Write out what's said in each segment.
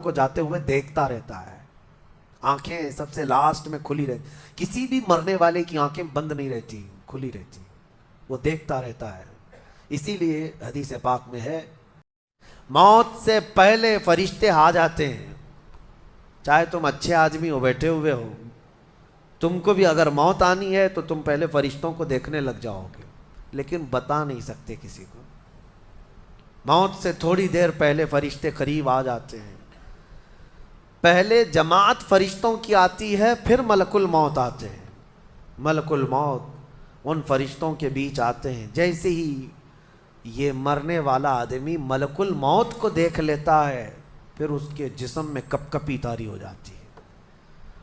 کو جاتے ہوئے دیکھتا رہتا ہے. آنکھیں سب سے لاسٹ میں کھلی رہتی. کسی بھی مرنے والے کی آنکھیں بند نہیں رہتی, کھلی رہتی, وہ دیکھتا رہتا ہے. اسی لیے حدیث پاک میں ہے موت سے پہلے فرشتے آ جاتے ہیں. چاہے تم اچھے آدمی ہو, بیٹھے ہوئے ہو, تم کو بھی اگر موت آنی ہے تو تم پہلے فرشتوں کو دیکھنے لگ جاؤ گے, لیکن بتا نہیں سکتے کسی کو. موت سے تھوڑی دیر پہلے فرشتے قریب آ جاتے ہیں. پہلے جماعت فرشتوں کی آتی ہے, پھر ملک الموت آتے ہیں. ملک الموت ان فرشتوں کے بیچ آتے ہیں. جیسے ہی یہ مرنے والا آدمی ملک الموت کو دیکھ لیتا ہے, پھر اس کے جسم میں کپ کپی طاری ہو جاتی ہے.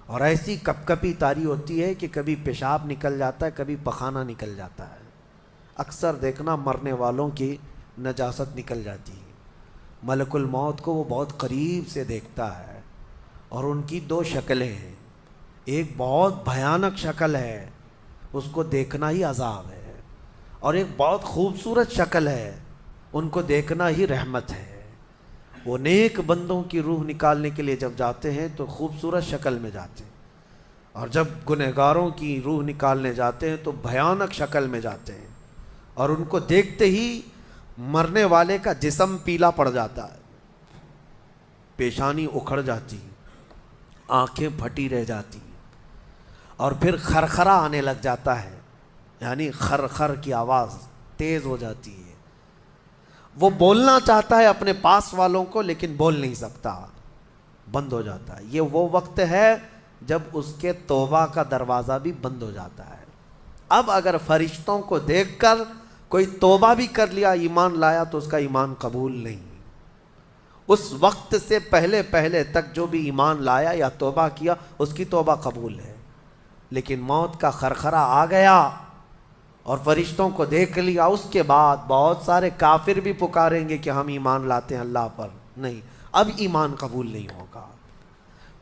اور ایسی کپ کپی طاری ہوتی ہے کہ کبھی پیشاب نکل جاتا ہے, کبھی پخانہ نکل جاتا ہے. اکثر دیکھنا مرنے والوں کی نجاست نکل جاتی ہے. ملک الموت کو وہ بہت قریب سے دیکھتا ہے, اور ان کی دو شکلیں ہیں. ایک بہت بھیانک شکل ہے, اس کو دیکھنا ہی عذاب ہے, اور ایک بہت خوبصورت شکل ہے, ان کو دیکھنا ہی رحمت ہے. وہ نیک بندوں کی روح نکالنے کے لیے جب جاتے ہیں تو خوبصورت شکل میں جاتے ہیں, اور جب گنہگاروں کی روح نکالنے جاتے ہیں تو بھیانک شکل میں جاتے ہیں. اور ان کو دیکھتے ہی مرنے والے کا جسم پیلا پڑ جاتا ہے, پیشانی اکھڑ جاتی, آنکھیں پھٹی رہ جاتی, اور پھر خرخرا آنے لگ جاتا ہے, یعنی خرخر کی آواز تیز ہو جاتی ہے. وہ بولنا چاہتا ہے اپنے پاس والوں کو, لیکن بول نہیں سکتا, بند ہو جاتا ہے. یہ وہ وقت ہے جب اس کے توبہ کا دروازہ بھی بند ہو جاتا ہے. اب اگر فرشتوں کو دیکھ کر کوئی توبہ بھی کر لیا, ایمان لایا, تو اس کا ایمان قبول نہیں. اس وقت سے پہلے پہلے تک جو بھی ایمان لایا یا توبہ کیا, اس کی توبہ قبول ہے. لیکن موت کا خرخرا آ گیا اور فرشتوں کو دیکھ لیا, اس کے بعد بہت سارے کافر بھی پکاریں گے کہ ہم ایمان لاتے ہیں اللہ پر. نہیں, اب ایمان قبول نہیں ہوگا.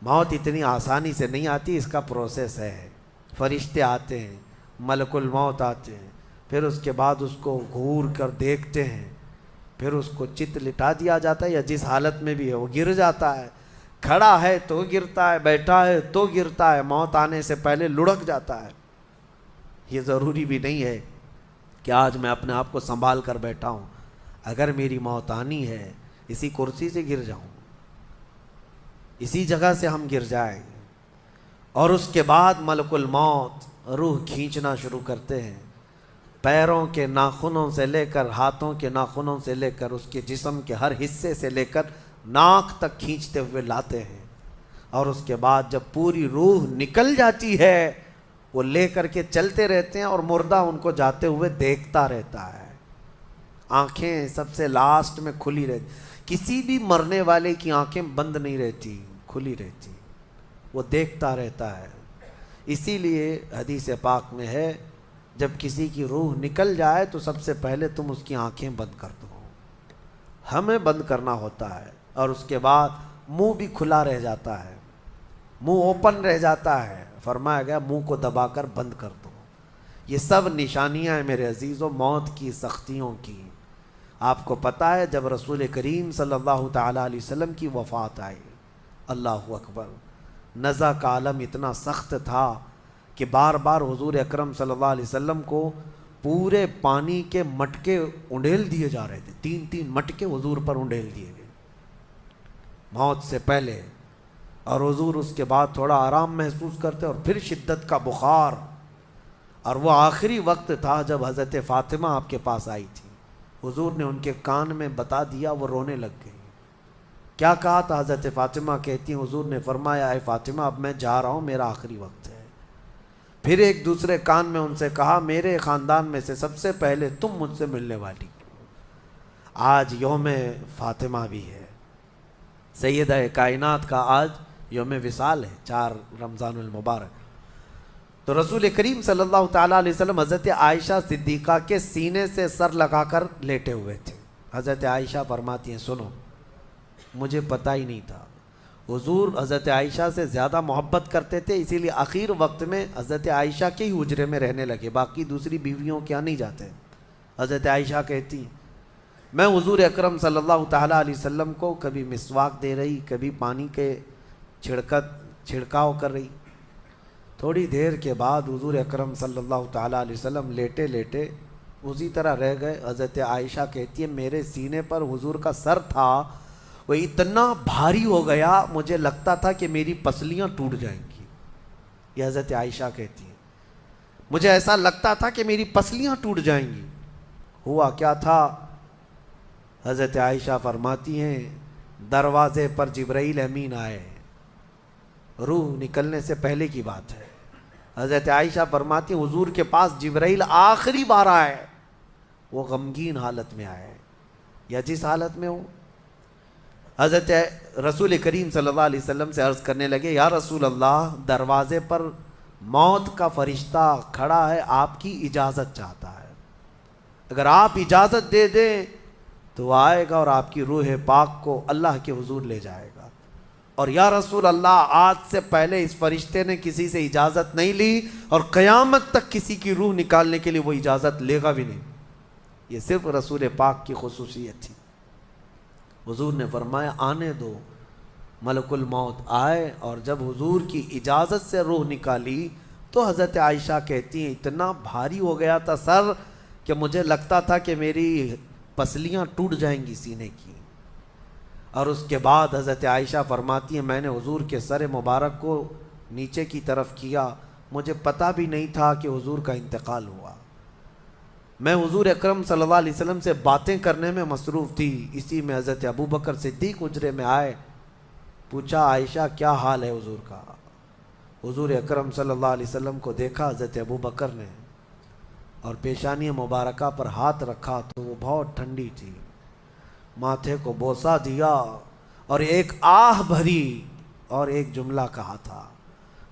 موت اتنی آسانی سے نہیں آتی, اس کا پروسیس ہے. فرشتے آتے ہیں, ملک الموت آتے ہیں, پھر اس کے بعد اس کو گھور کر دیکھتے ہیں, پھر اس کو چت لٹا دیا جاتا ہے, یا جس حالت میں بھی ہے وہ گر جاتا ہے. کھڑا ہے تو گرتا ہے, بیٹھا ہے تو گرتا ہے, موت آنے سے پہلے لڑک جاتا ہے. یہ ضروری بھی نہیں ہے کہ آج میں اپنے آپ کو سنبھال کر بیٹھا ہوں, اگر میری موت آنی ہے اسی کرسی سے گر جاؤں, اسی جگہ سے ہم گر جائیں. اور اس کے بعد ملک الموت روح کھینچنا شروع کرتے ہیں, پیروں کے ناخنوں سے لے کر, ہاتھوں کے ناخنوں سے لے کر, اس کے جسم کے ہر حصے سے لے کر ناک تک کھینچتے ہوئے لاتے ہیں. اور اس کے بعد جب پوری روح نکل جاتی ہے, وہ لے کر کے چلتے رہتے ہیں, اور مردہ ان کو جاتے ہوئے دیکھتا رہتا ہے. آنکھیں سب سے لاسٹ میں کھلی رہتی. کسی بھی مرنے والے کی آنکھیں بند نہیں رہتی, کھلی رہتی, وہ دیکھتا رہتا ہے. اسی لیے حدیث پاک میں ہے جب کسی کی روح نکل جائے تو سب سے پہلے تم اس کی آنکھیں بند کر دو. ہمیں بند کرنا ہوتا ہے, اور اس کے بعد منہ بھی کھلا رہ جاتا ہے, منہ اوپن رہ جاتا ہے. فرمایا گیا منہ کو دبا کر بند کر دو. یہ سب نشانیاں ہیں میرے عزیزوں موت کی سختیوں کی. آپ کو پتہ ہے جب رسول کریم صلی اللہ تعالیٰ علیہ وسلم کی وفات آئی, اللہ اکبر, نزع کا عالم اتنا سخت تھا کہ بار بار حضور اکرم صلی اللہ علیہ وسلم کو پورے پانی کے مٹکے انڈیل دیے جا رہے تھے. 3 مٹکے حضور پر انڈیل دیے گئے موت سے پہلے, اور حضور اس کے بعد تھوڑا آرام محسوس کرتے, اور پھر شدت کا بخار. اور وہ آخری وقت تھا جب حضرت فاطمہ آپ کے پاس آئی تھی. حضور نے ان کے کان میں بتا دیا, وہ رونے لگ گئی. کیا کہا تھا حضرت فاطمہ کہتی ہیں, حضور نے فرمایا اے فاطمہ اب میں جا رہا ہوں, میرا آخری وقت ہے. پھر ایک دوسرے کان میں ان سے کہا میرے خاندان میں سے سب سے پہلے تم مجھ سے ملنے والی. آج یوم فاطمہ بھی ہے, سیدہ کائنات کا آج یوم وصال ہے, 4 رمضان المبارک. تو رسول کریم صلی اللہ تعالیٰ علیہ وسلم حضرت عائشہ صدیقہ کے سینے سے سر لگا کر لیٹے ہوئے تھے. حضرت عائشہ فرماتی ہیں سنو, مجھے پتہ ہی نہیں تھا. حضور حضرت عائشہ سے زیادہ محبت کرتے تھے, اسی لیے آخر وقت میں حضرت عائشہ کے ہی حجرے میں رہنے لگے, باقی دوسری بیویوں کے یہاں نہیں جاتے. حضرت عائشہ کہتی میں حضور اکرم صلی اللہ تعالیٰ علیہ وسلم کو کبھی مسواک دے رہی، کبھی پانی کے چھڑکاؤ کر رہی۔ تھوڑی دیر کے بعد حضور اکرم صلی اللہ تعالیٰ علیہ وسلم لیٹے لیٹے اسی طرح رہ گئے۔ حضرت عائشہ کہتی ہے میرے سینے پر حضور کا سر تھا، وہ اتنا بھاری ہو گیا مجھے لگتا تھا کہ میری پسلیاں ٹوٹ جائیں گی۔ یہ حضرت عائشہ کہتی ہیں مجھے ایسا لگتا تھا کہ میری پسلیاں ٹوٹ جائیں گی۔ ہوا کیا تھا؟ حضرت عائشہ فرماتی ہیں دروازے پر جبرائیل امین آئے، روح نکلنے سے پہلے کی بات ہے۔ حضرت عائشہ فرماتی ہیں حضور کے پاس جبرائیل آخری بار آئے، وہ غمگین حالت میں آئے یا جس حالت میں ہو۔ حضرت رسول کریم صلی اللہ علیہ وسلم سے عرض کرنے لگے یا رسول اللہ، دروازے پر موت کا فرشتہ کھڑا ہے، آپ کی اجازت چاہتا ہے، اگر آپ اجازت دے دیں تو وہ آئے گا اور آپ کی روح پاک کو اللہ کے حضور لے جائے گا۔ اور یا رسول اللہ، آج سے پہلے اس فرشتے نے کسی سے اجازت نہیں لی اور قیامت تک کسی کی روح نکالنے کے لیے وہ اجازت لے گا بھی نہیں۔ یہ صرف رسول پاک کی خصوصیت تھی۔ حضور نے فرمایا آنے دو۔ ملک الموت آئے اور جب حضور کی اجازت سے روح نکالی تو حضرت عائشہ کہتی ہیں اتنا بھاری ہو گیا تھا سر کہ مجھے لگتا تھا کہ میری پسلیاں ٹوٹ جائیں گی سینے کی۔ اور اس کے بعد حضرت عائشہ فرماتی ہیں میں نے حضور کے سر مبارک کو نیچے کی طرف کیا، مجھے پتہ بھی نہیں تھا کہ حضور کا انتقال ہوا۔ میں حضور اکرم صلی اللہ علیہ وسلم سے باتیں کرنے میں مصروف تھی، اسی میں حضرت ابوبکر صدیق حجرے میں آئے، پوچھا عائشہ کیا حال ہے حضور کا؟ حضور اکرم صلی اللہ علیہ وسلم کو دیکھا حضرت ابوبکر نے اور پیشانی مبارکہ پر ہاتھ رکھا تو وہ بہت ٹھنڈی تھی، ماتھے کو بوسہ دیا اور ایک آہ بھری اور ایک جملہ کہا تھا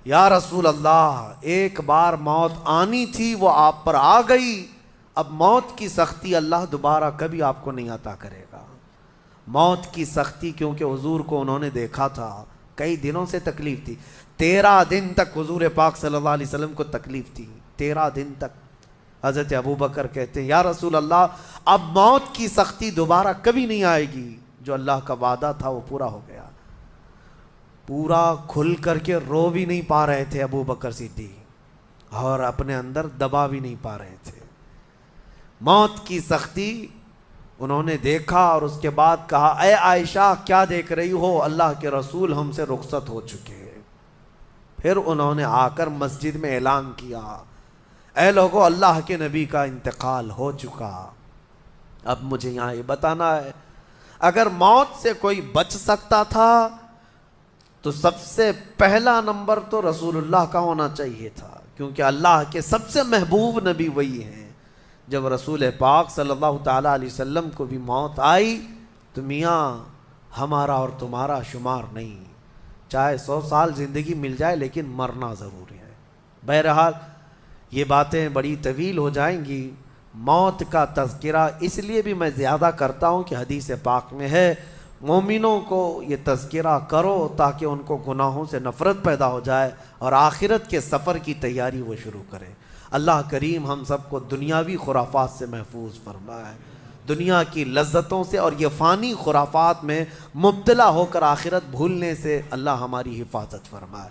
یا رسول اللہ، ایک بار موت آنی تھی وہ آپ پر آ گئی، اب موت کی سختی اللہ دوبارہ کبھی آپ کو نہیں عطا کرے گا۔ موت کی سختی کیونکہ حضور کو انہوں نے دیکھا تھا، کئی دنوں سے تکلیف تھی، 13 دن تک حضور پاک صلی اللہ علیہ وسلم کو تکلیف تھی، 13 دن تک۔ حضرت ابوبکر کہتے ہیں یا رسول اللہ، اب موت کی سختی دوبارہ کبھی نہیں آئے گی، جو اللہ کا وعدہ تھا وہ پورا ہو گیا۔ پورا کھل کر کے رو بھی نہیں پا رہے تھے ابوبکر صدیق اور اپنے اندر دبا بھی نہیں پا رہے تھے۔ موت کی سختی انہوں نے دیکھا اور اس کے بعد کہا اے عائشہ کیا دیکھ رہی ہو، اللہ کے رسول ہم سے رخصت ہو چکے۔ پھر انہوں نے آ کر مسجد میں اعلان کیا اے لوگو، اللہ کے نبی کا انتقال ہو چکا۔ اب مجھے یہاں یہ بتانا ہے اگر موت سے کوئی بچ سکتا تھا تو سب سے پہلا نمبر تو رسول اللہ کا ہونا چاہیے تھا، کیونکہ اللہ کے سب سے محبوب نبی وہی ہیں۔ جب رسول پاک صلی اللہ تعالیٰ علیہ وسلم کو بھی موت آئی تو میاں ہمارا اور تمہارا شمار نہیں، چاہے 100 سال زندگی مل جائے لیکن مرنا ضروری ہے۔ بہرحال یہ باتیں بڑی طویل ہو جائیں گی۔ موت کا تذکرہ اس لیے بھی میں زیادہ کرتا ہوں کہ حدیث پاک میں ہے مومنوں کو یہ تذکرہ کرو تاکہ ان کو گناہوں سے نفرت پیدا ہو جائے اور آخرت کے سفر کی تیاری وہ شروع کریں۔ اللہ کریم ہم سب کو دنیاوی خرافات سے محفوظ فرمائے، دنیا کی لذتوں سے اور یہ فانی خرافات میں مبتلا ہو کر آخرت بھولنے سے اللہ ہماری حفاظت فرمائے۔